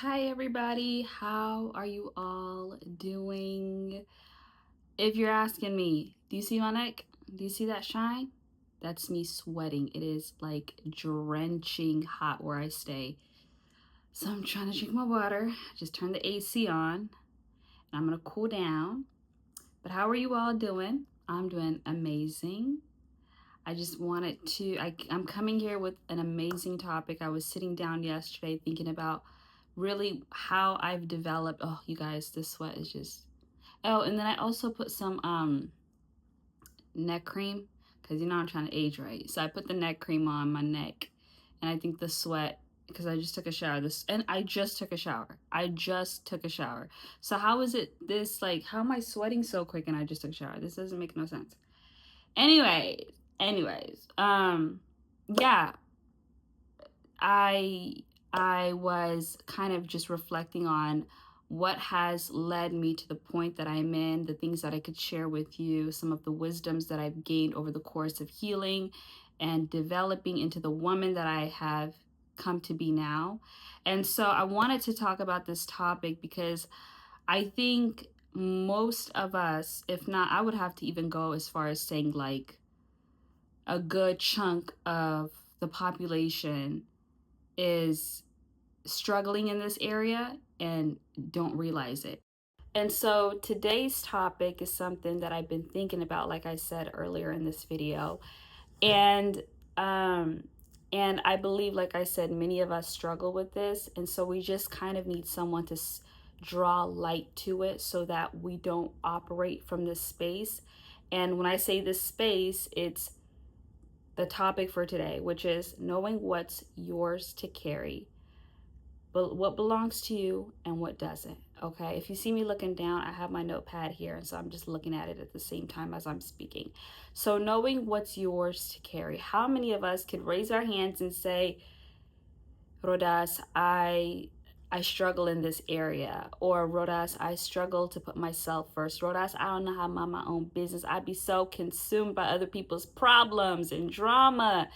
Hi, everybody. How are you all doing? If you're asking me, do you see my neck? Do you see that shine? That's me sweating. It is like drenching hot where I stay. So I'm trying to drink my water. Just turn the AC on and I'm going to cool down. But how are you all doing? I'm doing amazing. I just wanted to, I'm coming here with an amazing topic. I was sitting down yesterday thinking about really how I've developed. Oh, you guys, this sweat is just. Oh, and then I also put some neck cream because I'm trying to age right. So I put the neck cream on my neck, and I think the sweat because I just took a shower. I just took a shower. I just took a shower. So how is it this like? How am I sweating so quick and I just took a shower? This doesn't make no sense. Anyways, yeah, I I was kind of just reflecting on what has led me to the point that I'm in, the things that I could share with you, some of the wisdoms that I've gained over the course of healing and developing into the woman that I have come to be now. And so I wanted to talk about this topic because I think most of us, if not, I would have to even go as far as saying like a good chunk of the population is struggling in this area and don't realize it. And so today's topic is something that I've been thinking about, like I said earlier in this video. And um and I believe, like I said, many of us struggle with this. And so we just kind of need someone to draw light to it so that we don't operate from this space. And when I say this space, it's the topic for today, which is knowing what's yours to carry, but what belongs to you and what doesn't. Okay, if you see me looking down, I have my notepad here, and so I'm just looking at it at the same time as I'm speaking. So knowing what's yours to carry. How many of us could raise our hands and say, Rodas, I struggle in this area, or Rodas, I struggle to put myself first. Rodas, I don't know how to mind my own business. I'd be so consumed by other people's problems and drama.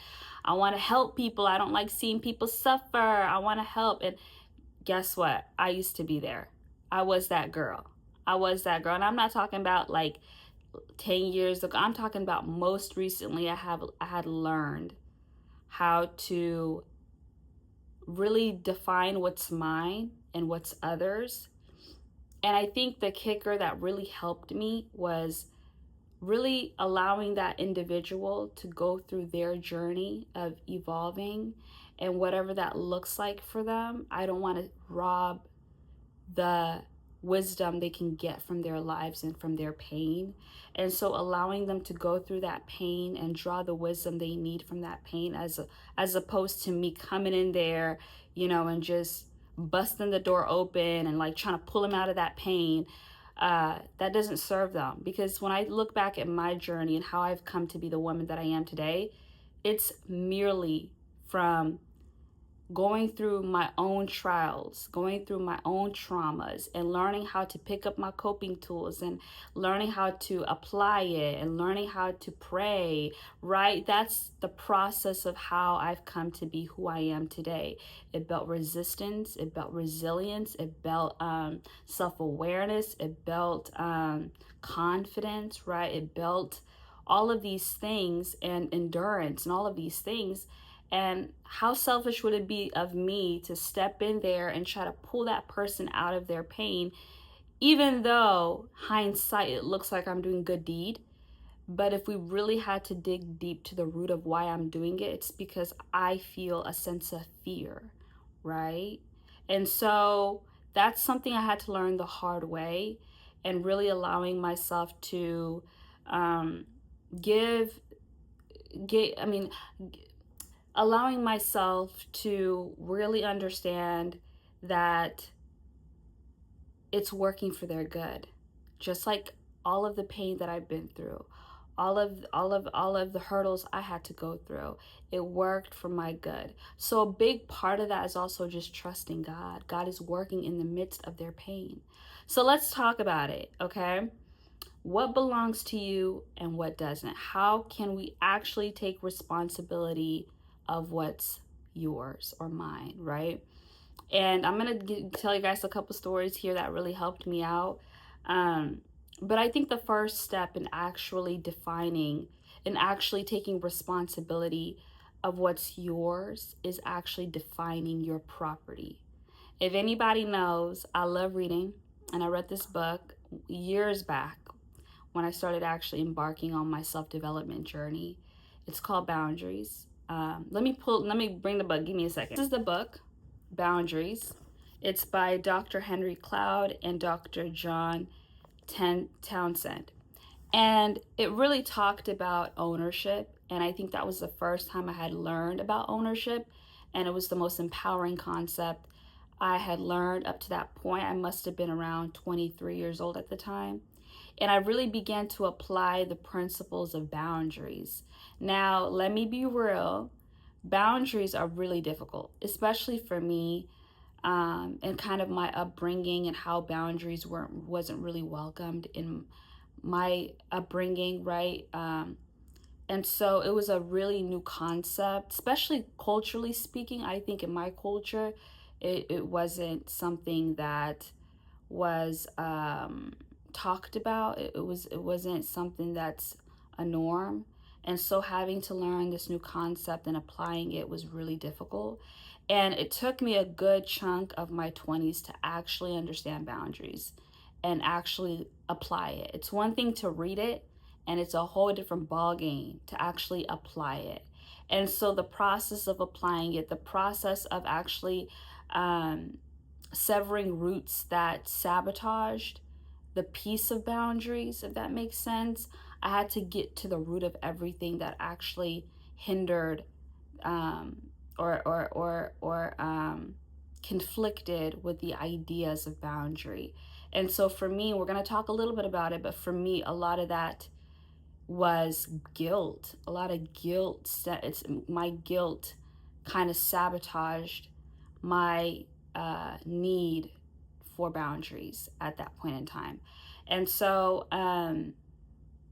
I want to help people. I don't like seeing people suffer. I want to help. And guess what? I used to be there. I was that girl. I was that girl. And I'm not talking about like 10 years ago. I'm talking about most recently I had learned how to really define what's mine and what's others. And I think the kicker that really helped me was really allowing that individual to go through their journey of evolving and whatever that looks like for them. I don't want to rob the wisdom they can get from their lives and from their pain. And so allowing them to go through that pain and draw the wisdom they need from that pain, as opposed to me coming in there, and just busting the door open and like trying to pull them out of that pain. That doesn't serve them, because when I look back at my journey and how I've come to be the woman that I am today, it's merely from going through my own trials, going through my own traumas, and learning how to pick up my coping tools and learning how to apply it and learning how to pray, right? That's the process of how I've come to be who I am today. It built resistance, it built resilience, it built self-awareness, it built confidence, right? It built all of these things and endurance and all of these things. And how selfish would it be of me to step in there and try to pull that person out of their pain, even though hindsight, it looks like I'm doing good deed. But if we really had to dig deep to the root of why I'm doing it, it's because I feel a sense of fear, right? And so that's something I had to learn the hard way, and really allowing myself to give, get, I mean, allowing myself to really understand that it's working for their good. Just like all of the pain that I've been through, all of the hurdles I had to go through, it worked for my good. So a big part of that is also just trusting God. God is working in the midst of their pain. So let's talk about it, okay? What belongs to you and what doesn't? How can we actually take responsibility of what's yours or mine, right? And I'm going to tell you guys a couple stories here that really helped me out. Um, but I think the first step in actually defining and actually taking responsibility of what's yours is actually defining your property. If anybody knows, I love reading, and I read this book years back when I started actually embarking on my self development journey. It's called Boundaries. Let me bring the book. Give me a second. This is the book, Boundaries. It's by Dr. Henry Cloud and Dr. John Townsend. And it really talked about ownership. And I think that was the first time I had learned about ownership. And it was the most empowering concept I had learned up to that point. I must have been around 23 years old at the time. And I really began to apply the principles of boundaries. Now, let me be real, boundaries are really difficult, especially for me, and kind of my upbringing and how boundaries wasn't really welcomed in my upbringing, right? And so it was a really new concept, especially culturally speaking. I think in my culture, it wasn't something that was talked about. It wasn't something that's a norm. And so having to learn this new concept and applying it was really difficult. And it took me a good chunk of my 20s to actually understand boundaries and actually apply it. It's one thing to read it, and it's a whole different ball game to actually apply it. And so the process of applying it, the process of actually um, severing roots that sabotaged the peace of boundaries, if that makes sense. I had to get to the root of everything that actually hindered um, or conflicted with the ideas of boundary. And so for me, we're going to talk a little bit about it, but for me, a lot of that was guilt. A lot of guilt. It's my guilt kind of sabotaged my need for boundaries at that point in time. And so,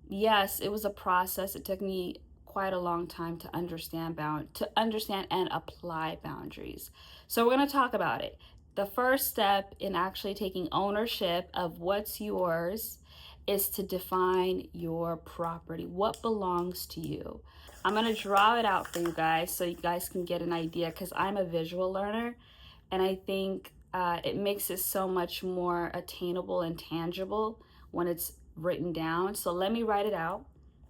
yes, it was a process. It took me quite a long time to understand and apply boundaries. So we're going to talk about it. The first step in actually taking ownership of what's yours is to define your property. What belongs to you? I'm going to draw it out for you guys so you guys can get an idea, because I'm a visual learner, and I think it makes it so much more attainable and tangible when it's written down. So let me write it out.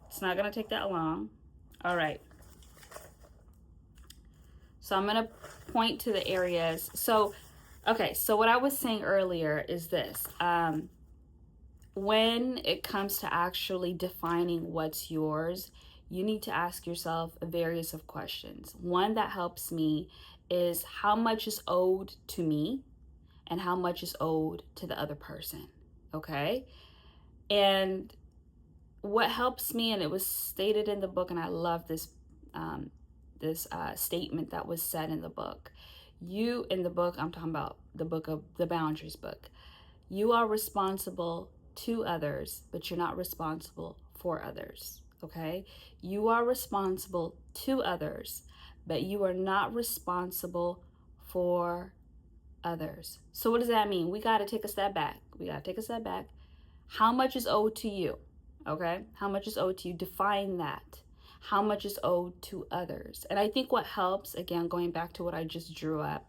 It's not going to take that long. All right. So I'm going to point to the areas. So, okay. So what I was saying earlier is this. When it comes to actually defining what's yours, you need to ask yourself a various of questions. One that helps me is how much is owed to me and how much is owed to the other person. Okay? And what helps me, and it was stated in the book, and I love this statement that was said in the book. You, in the book, I'm talking about the book of the Boundaries book. You are responsible to others, but you're not responsible for others. Okay? You are responsible to others, but you are not responsible for others. So what does that mean? We got to take a step back. How much is owed to you? Okay? How much is owed to you? Define that. How much is owed to others? And I think what helps, again, going back to what I just drew up,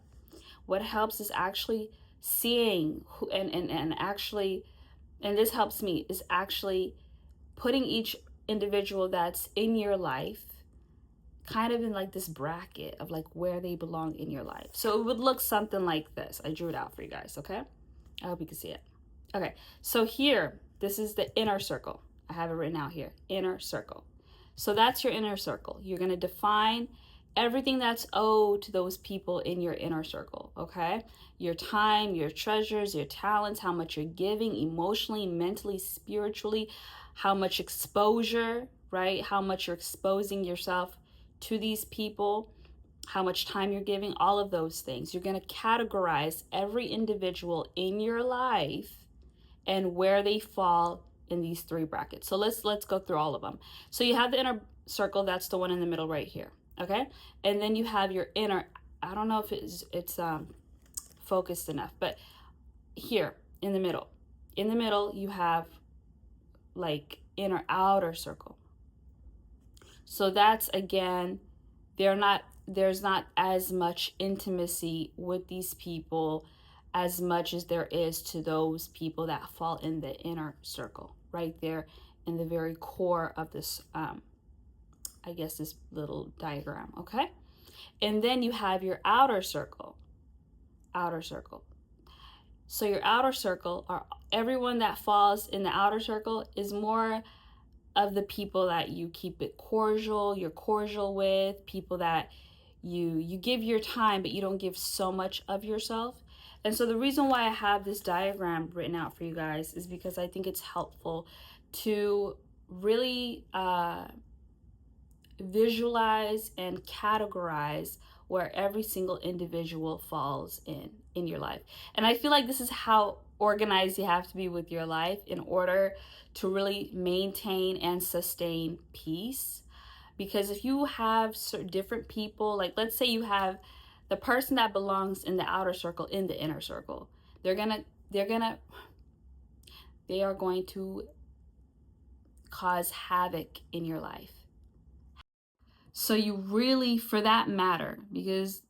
what helps is actually seeing who, and actually, and this helps me, is actually putting each individual that's in your life kind of in like this bracket of like where they belong in your life. So it would look something like this. I drew it out for you guys, okay? I hope you can see it. Okay, so here, this is the inner circle. I have it written out here, inner circle. So that's your inner circle. You're going to define everything that's owed to those people in your inner circle, okay? Your time, your treasures, your talents, how much you're giving emotionally, mentally, spiritually, how much exposure, right? How much you're exposing yourself to these people, how much time you're giving, all of those things. You're going to categorize every individual in your life and where they fall in these three brackets. So let's go through all of them. So you have the inner circle, that's the one in the middle right here, okay? And then you have your inner, I don't know if it's focused enough. But here in the middle, you have like inner outer circle. So that's, again, there's not as much intimacy with these people as much as there is to those people that fall in the inner circle, right there in the very core of this, I guess, this little diagram. Okay. And then you have your outer circle. So your outer circle, are everyone that falls in the outer circle, is more of the people that you keep it cordial, you're cordial with, people that you give your time, but you don't give so much of yourself. And so the reason why I have this diagram written out for you guys is because I think it's helpful to really visualize and categorize where every single individual falls in your life. And I feel like this is how organized you have to be with your life in order to really maintain and sustain peace. Because if you have different people, like let's say you have the person that belongs in the outer circle in the inner circle, they are going to cause havoc in your life. So you really, for that matter, because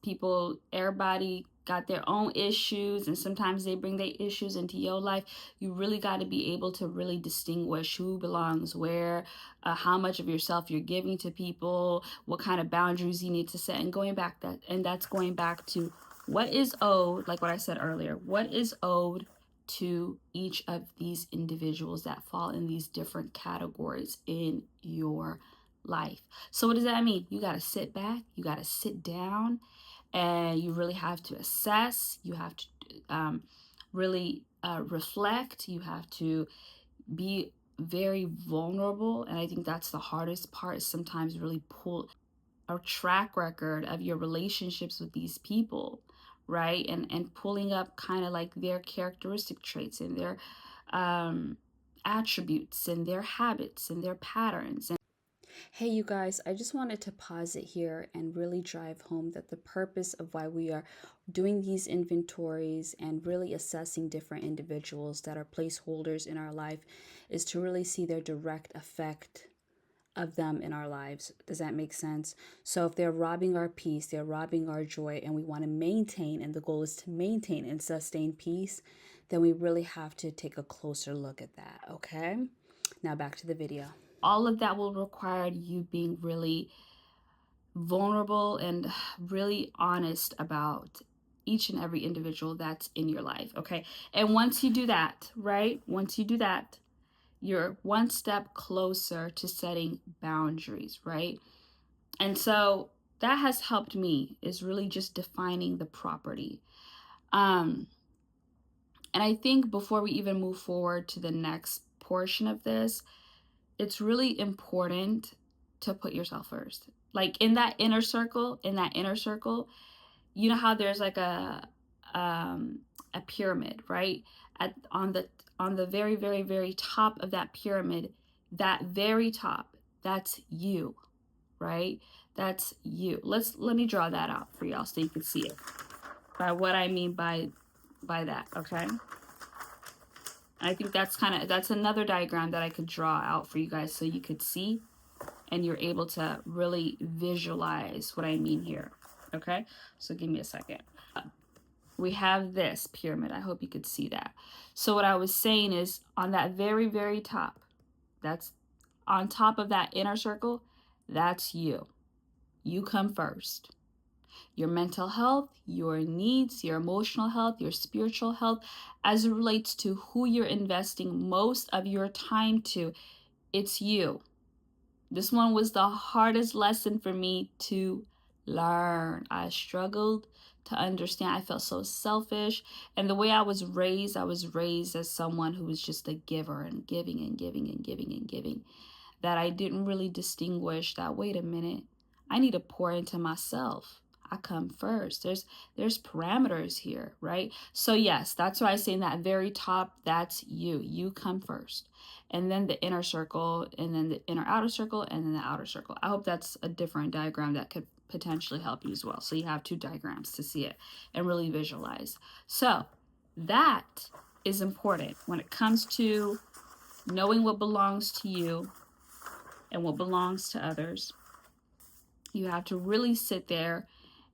everybody got their own issues, and sometimes they bring their issues into your life, you really got to be able to really distinguish who belongs where, how much of yourself you're giving to people, what kind of boundaries you need to set, and that's going back to what is owed, like what I said earlier, what is owed to each of these individuals that fall in these different categories in your life. So what does that mean? You got to sit back, you got to sit down, and you really have to assess. You have to really reflect. You have to be very vulnerable. And I think that's the hardest part, is sometimes really pull a track record of your relationships with these people, right? And pulling up kind of like their characteristic traits and their attributes and their habits and their patterns. Hey, you guys, I just wanted to pause it here and really drive home that the purpose of why we are doing these inventories and really assessing different individuals that are placeholders in our life is to really see their direct effect of them in our lives. Does that make sense? So if they're robbing our peace, they're robbing our joy, and we want to maintain, and the goal is to maintain and sustain peace, then we really have to take a closer look at that, okay? Now back to the video. All of that will require you being really vulnerable and really honest about each and every individual that's in your life, okay? And once you do that, right? Once you do that, you're one step closer to setting boundaries, right? And so that has helped me, is really just defining the property. And I think before we even move forward to the next portion of this, it's really important to put yourself first. Like in that inner circle, you know how there's like a pyramid, right? On the very, very, very top of that pyramid, that very top, that's you, right? That's you. Let me draw that out for y'all so you can see it. By what I mean by that, okay? I think that's another diagram that I could draw out for you guys so you could see and you're able to really visualize what I mean here. Okay, so give me a second. We have this pyramid. I hope you could see that. So what I was saying is, on that very, very top, that's on top of that inner circle, that's you. You come first. Your mental health, your needs, your emotional health, your spiritual health, as it relates to who you're investing most of your time to, it's you. This one was the hardest lesson for me to learn. I struggled to understand. I felt so selfish. And the way I was raised as someone who was just a giver and giving and giving and giving and giving, that I didn't really distinguish that, wait a minute, I need to pour into myself. I come first. There's parameters here, right? So yes, that's why I say in that very top, that's you. You come first. And then the inner circle, and then the inner outer circle, and then the outer circle. I hope that's a different diagram that could potentially help you as well. So you have two diagrams to see it and really visualize. So that is important when it comes to knowing what belongs to you and what belongs to others. You have to really sit there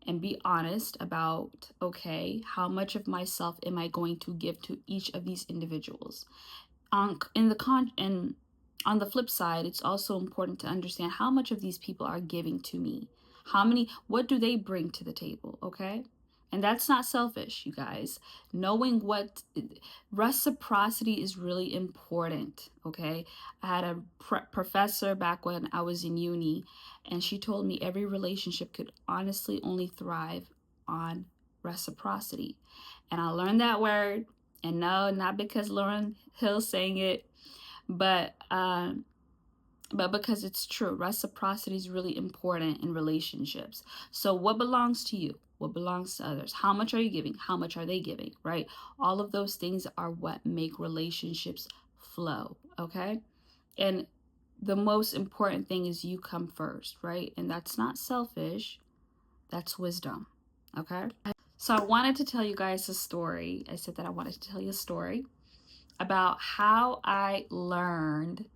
and be honest about, okay, how much of myself am I going to give to each of these individuals? And on the flip side, it's also important to understand how much of these people are giving to me. What do they bring to the table? Okay. And that's not selfish, you guys. Knowing what reciprocity is really important. Okay. I had a professor back when I was in uni, and she told me every relationship could honestly only thrive on reciprocity. And I learned that word. And no, not because Lauren Hill's saying it, but because it's true. Reciprocity is really important in relationships. So what belongs to you? What belongs to others? How much are you giving? How much are they giving? Right? All of those things are what make relationships flow. Okay? And the most important thing is you come first, right? And that's not selfish. That's wisdom. Okay? So I wanted to tell you guys a story. I said that I wanted to tell you a story about how I learned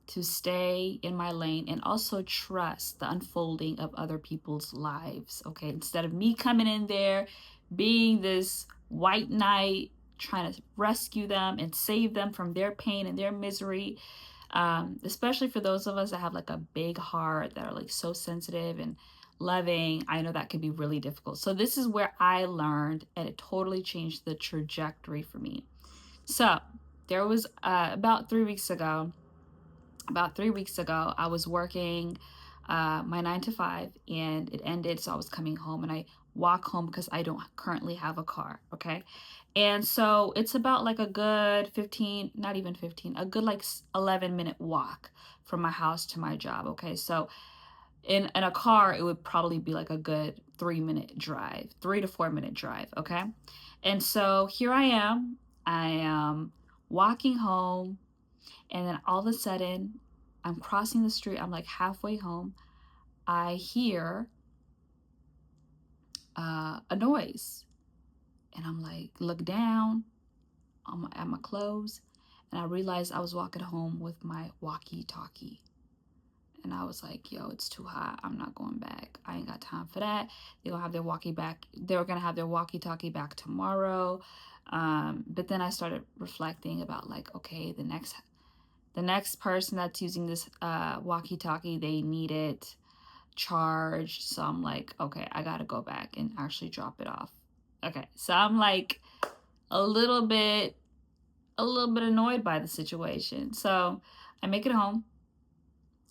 to stay in my lane and also trust the unfolding of other people's lives. Okay, instead of me coming in there being this white knight trying to rescue them and save them from their pain and their misery, especially for those of us that have like a big heart, that are like so sensitive and loving. I know that can be really difficult. So this is where I learned, and it totally changed the trajectory for me. So there was about 3 weeks ago, I was working my 9 to 5, and it ended. So I was coming home, and I walk home because I don't currently have a car. Okay. And so it's about like a good 15, not even 15, a good like 11-minute walk from my house to my job. Okay. So in a car, it would probably be like a good 3-minute drive, 3 to 4 minute drive. Okay. And so here I am walking home, and then all of a sudden I'm crossing the street. I'm like halfway home. I hear a noise, and I'm like, look down at my clothes, and I realized I was walking home with my walkie-talkie. And I was like, yo, it's too hot. I'm not going back. I ain't got time for that. They're gonna have their walkie-talkie back tomorrow. But then I started reflecting about like, okay, the next person that's using this walkie-talkie, they need it charged. So I'm like, okay, I gotta go back and actually drop it off. Okay, so I'm like a little bit annoyed by the situation. So I make it home,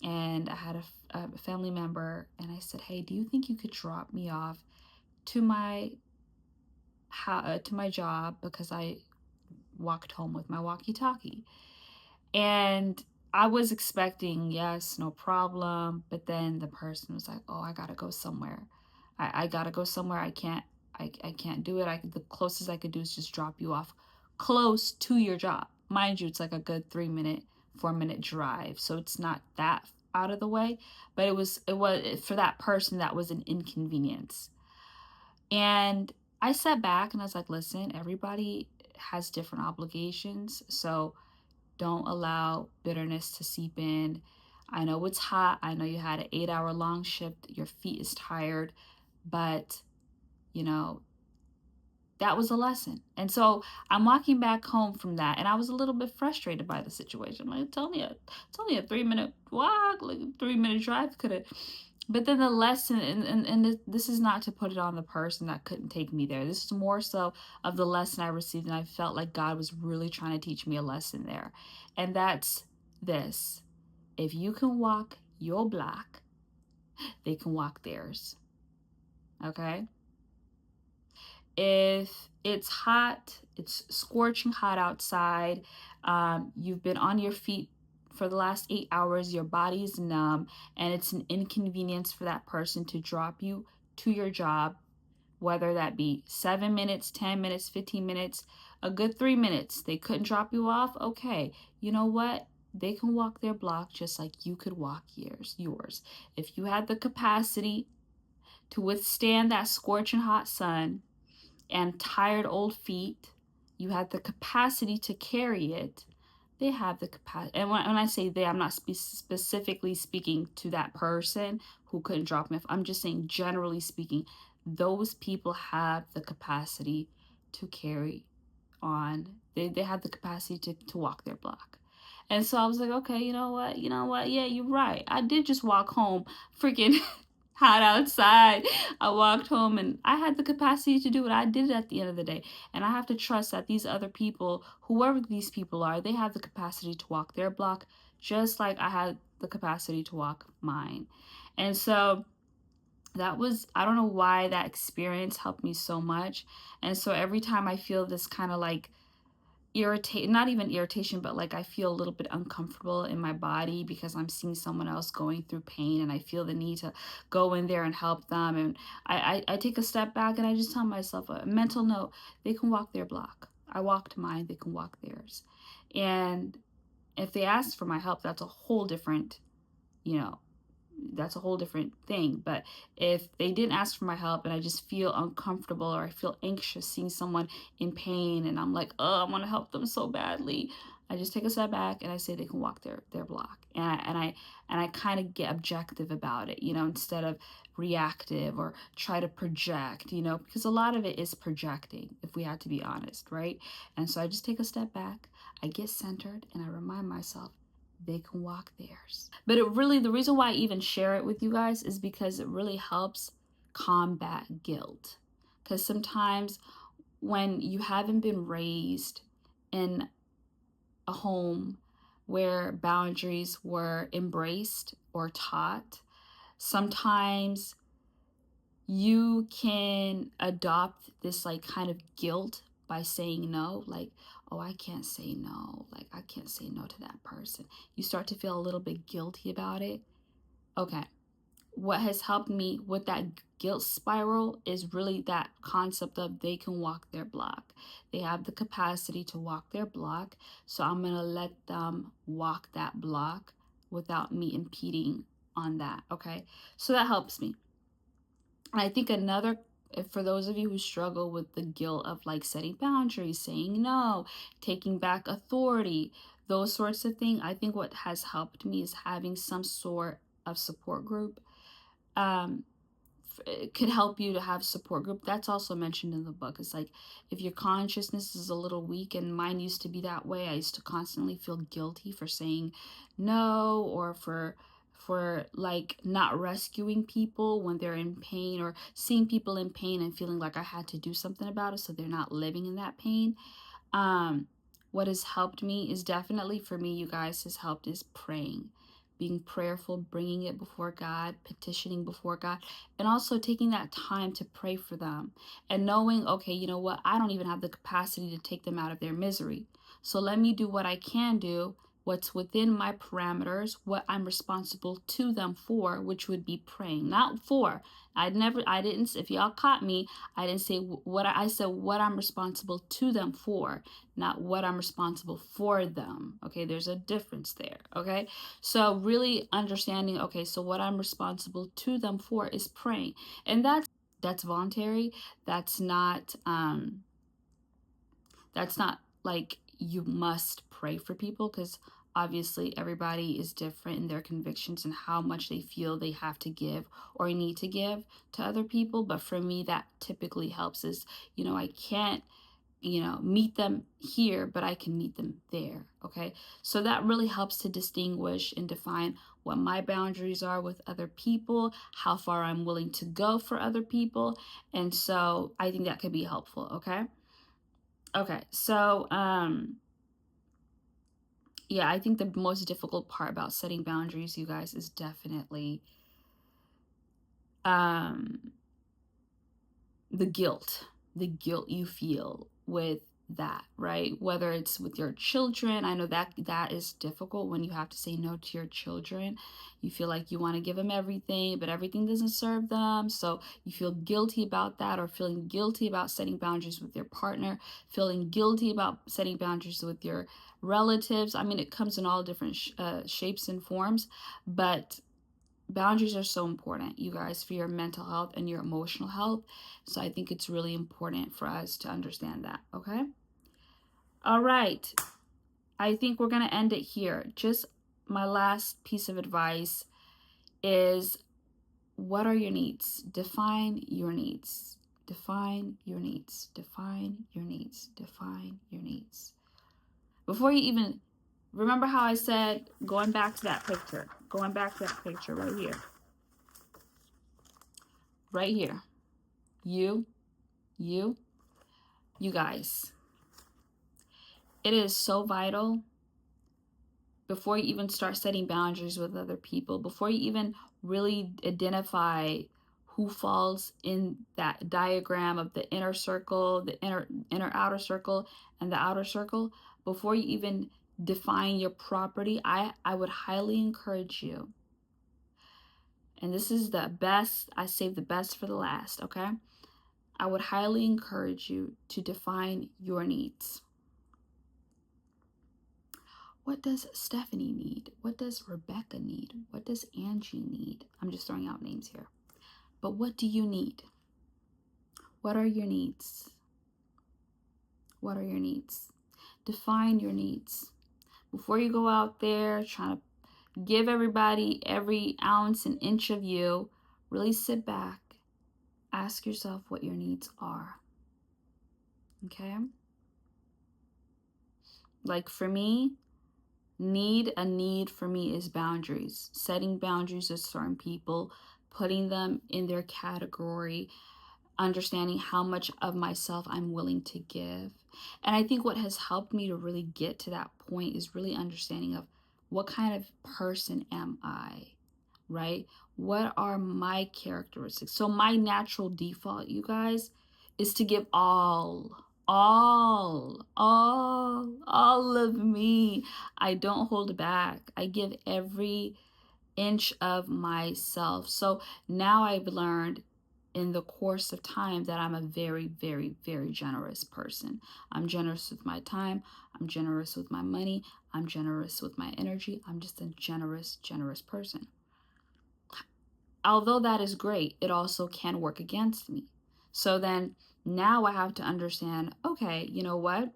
and I had a family member, and I said, hey, do you think you could drop me off to my job, because I walked home with my walkie-talkie? And I was expecting, yes, no problem. But then the person was like, oh, I gotta go somewhere. I gotta go somewhere. I can't do it. The closest I could do is just drop you off close to your job. Mind you, it's like a good 3-minute, 4-minute drive. So it's not that out of the way, but it was for that person, that was an inconvenience. And I sat back and I was like, listen, everybody has different obligations. So don't allow bitterness to seep in. I know it's hot. I know you had an 8-hour long shift. Your feet is tired, but you know, that was a lesson. And so I'm walking back home from that, and I was a little bit frustrated by the situation. Like, it's only a 3-minute walk, like a 3-minute drive could have. But then the lesson, and this is not to put it on the person that couldn't take me there. This is more so of the lesson I received, and I felt like God was really trying to teach me a lesson there. And that's this: if you can walk your block, they can walk theirs. Okay? If it's hot, it's scorching hot outside, you've been on your feet for the last 8 hours, your body's numb, and it's an inconvenience for that person to drop you to your job, whether that be 7 minutes, 10 minutes, 15 minutes, a good 3 minutes. They couldn't drop you off. Okay, you know what? They can walk their block just like you could walk yours. If you had the capacity to withstand that scorching hot sun and tired old feet. You had the capacity to carry it. They have the capacity. And when I say they, I'm not specifically speaking to that person who couldn't drop me off. I'm just saying, generally speaking, those people have the capacity to carry on. They have the capacity to walk their block. And so I was like, okay, you know what? You know what? Yeah, you're right. I did just walk home freaking hot outside. I walked home and I had the capacity to do it. I did it at the end of the day. And I have to trust that these other people, whoever these people are, they have the capacity to walk their block just like I had the capacity to walk mine. And so that was, I don't know why that experience helped me so much. And so every time I feel this kind of like irritate, not even irritation, but like I feel a little bit uncomfortable in my body because I'm seeing someone else going through pain, and I feel the need to go in there and help them, and I take a step back and I just tell myself a mental note: they can walk their block. I walked mine, they can walk theirs. And if they ask for my help, that's a whole different, you know, that's a whole different thing. But if they didn't ask for my help and I just feel uncomfortable or I feel anxious seeing someone in pain and I'm like, oh, I want to help them so badly, I just take a step back and I say they can walk their block. And I kind of get objective about it, instead of reactive or try to project, because a lot of it is projecting, if we had to be honest, right? And so I just take a step back, I get centered, and I remind myself they can walk theirs. But it really, the reason why I even share it with you guys is because it really helps combat guilt. Because sometimes when you haven't been raised in a home where boundaries were embraced or taught, sometimes you can adopt this like kind of guilt by saying no, like, oh, I can't say no, like I can't say no to that person. You start to feel a little bit guilty about it. Okay, what has helped me with that guilt spiral is really that concept of they can walk their block. They have the capacity to walk their block, so I'm gonna let them walk that block without me impeding on that. Okay, so that helps me. And I think another, for those of you who struggle with the guilt of like setting boundaries, saying no, taking back authority, those sorts of things, I think what has helped me is having some sort of support group. It could help you to have support group. That's also mentioned in the book. It's like if your consciousness is a little weak, and mine used to be that way. I used to constantly feel guilty for saying no, or for like not rescuing people when they're in pain, or seeing people in pain and feeling like I had to do something about it so they're not living in that pain. What has helped me is definitely, for me, you guys, has helped is praying, being prayerful, bringing it before God, petitioning before God, and also taking that time to pray for them and knowing, okay, you know what? I don't even have the capacity to take them out of their misery. So let me do what I can do, what's within my parameters, what I'm responsible to them for, which would be praying, not for. I didn't, if y'all caught me, I didn't say what I said, what I'm responsible to them for, not what I'm responsible for them. Okay, there's a difference there. Okay, so really understanding, okay, so what I'm responsible to them for is praying. And that's voluntary. That's not like you must pray for people, because obviously everybody is different in their convictions and how much they feel they have to give or need to give to other people. But for me, that typically helps is, I can't, meet them here, but I can meet them there. Okay, so that really helps to distinguish and define what my boundaries are with other people, how far I'm willing to go for other people. And so I think that could be helpful. Okay, so yeah, I think the most difficult part about setting boundaries, you guys, is definitely the guilt you feel with that, right? Whether it's with your children. I know that is difficult when you have to say no to your children. You feel like you want to give them everything, but everything doesn't serve them, so you feel guilty about that, or feeling guilty about setting boundaries with your partner, feeling guilty about setting boundaries with your relatives. I mean, it comes in all different shapes and forms, but boundaries are so important, you guys, for your mental health and your emotional health. So I think it's really important for us to understand that, okay? All right. I think we're going to end it here. Just my last piece of advice is, what are your needs? Define your needs. Define your needs. Define your needs. Define your needs. Before you even, remember how I said, going back to that picture, right here, right here. You, you, you guys. It is so vital, before you even start setting boundaries with other people, before you even really identify who falls in that diagram of the inner circle, the inner outer circle, and the outer circle, before you even define your property, I would highly encourage you, and this is the best, I save the best for the last, okay? I would highly encourage you to define your needs. What does Stephanie need? What does Rebecca need? What does Angie need? I'm just throwing out names here. But what do you need? What are your needs? What are your needs? Define your needs. Before you go out there trying to give everybody every ounce and inch of you, really sit back, ask yourself what your needs are. Okay? Like for me, a need for me is boundaries. Setting boundaries with certain people, putting them in their category, understanding how much of myself I'm willing to give. And I think what has helped me to really get to that point is really understanding of, what kind of person am I, right? What are my characteristics? So my natural default, you guys, is to give all of me. I don't hold back. I give every inch of myself. So now I've learned in the course of time that I'm a very, very, very generous person. I'm generous with my time. I'm generous with my money. I'm generous with my energy. I'm just a generous, generous person. Although that is great, it also can work against me. So then now I have to understand, okay, you know what?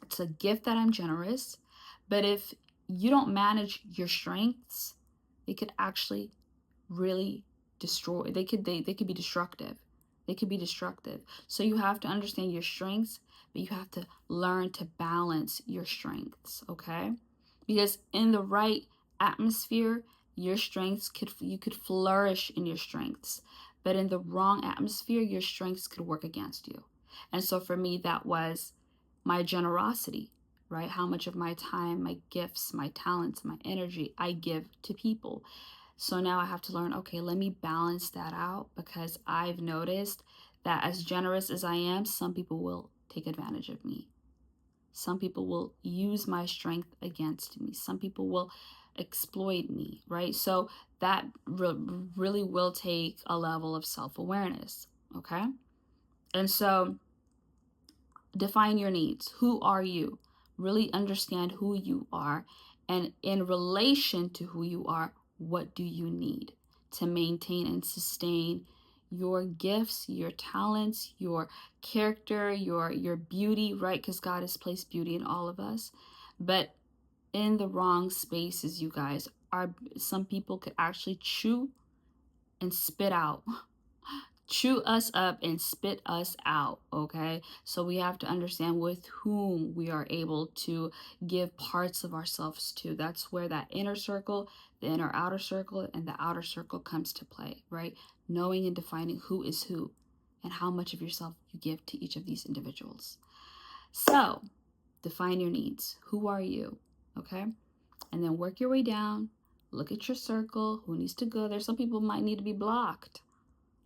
It's a gift that I'm generous, but if you don't manage your strengths, it could actually really destroy. They could be destructive. They could be destructive. So you have to understand your strengths, but you have to learn to balance your strengths, okay? Because in the right atmosphere, your strengths you could flourish in your strengths. But in the wrong atmosphere, your strengths could work against you. And so for me, that was my generosity, right? How much of my time, my gifts, my talents, my energy I give to people. So now I have to learn, okay, let me balance that out, because I've noticed that as generous as I am, some people will take advantage of me. Some people will use my strength against me. Some people will exploit me, right? So that really will take a level of self-awareness, okay? And so define your needs. Who are you? Really understand who you are. And in relation to who you are, what do you need to maintain and sustain your gifts, your talents, your character, your beauty, right? Because God has placed beauty in all of us. But in the wrong spaces, you guys, are some people could actually chew and spit out chew us up and spit us out, okay? So we have to understand with whom we are able to give parts of ourselves to. That's where that inner circle, the inner outer circle, and the outer circle comes to play, right? Knowing and defining who is who and how much of yourself you give to each of these individuals. So define your needs. Who are you, okay? And then work your way down. Look at your circle. Who needs to go there? Some people might need to be blocked.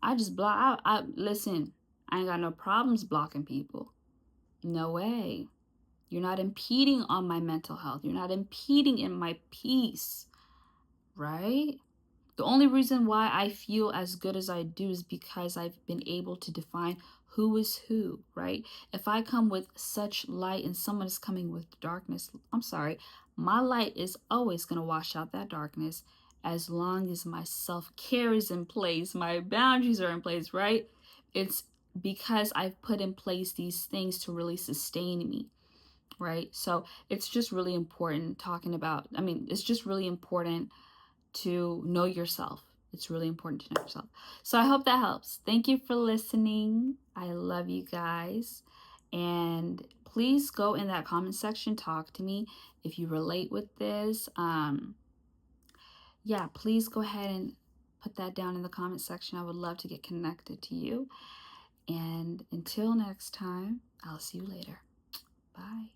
I just block. I listen. I ain't got no problems blocking people. No way. You're not impeding on my mental health. You're not impeding in my peace, right? The only reason why I feel as good as I do is because I've been able to define who is who, right? If I come with such light and someone is coming with darkness, I'm sorry, my light is always going to wash out that darkness, as long as my self-care is in place, my boundaries are in place, right? It's because I've put in place these things to really sustain me, right? So it's just really important talking about, it's just really important to know yourself. It's really important to know yourself. So I hope that helps. Thank you for listening. I love you guys. And please go in that comment section, talk to me if you relate with this. Yeah, please go ahead and put that down in the comment section. I would love to get connected to you. And until next time, I'll see you later. Bye.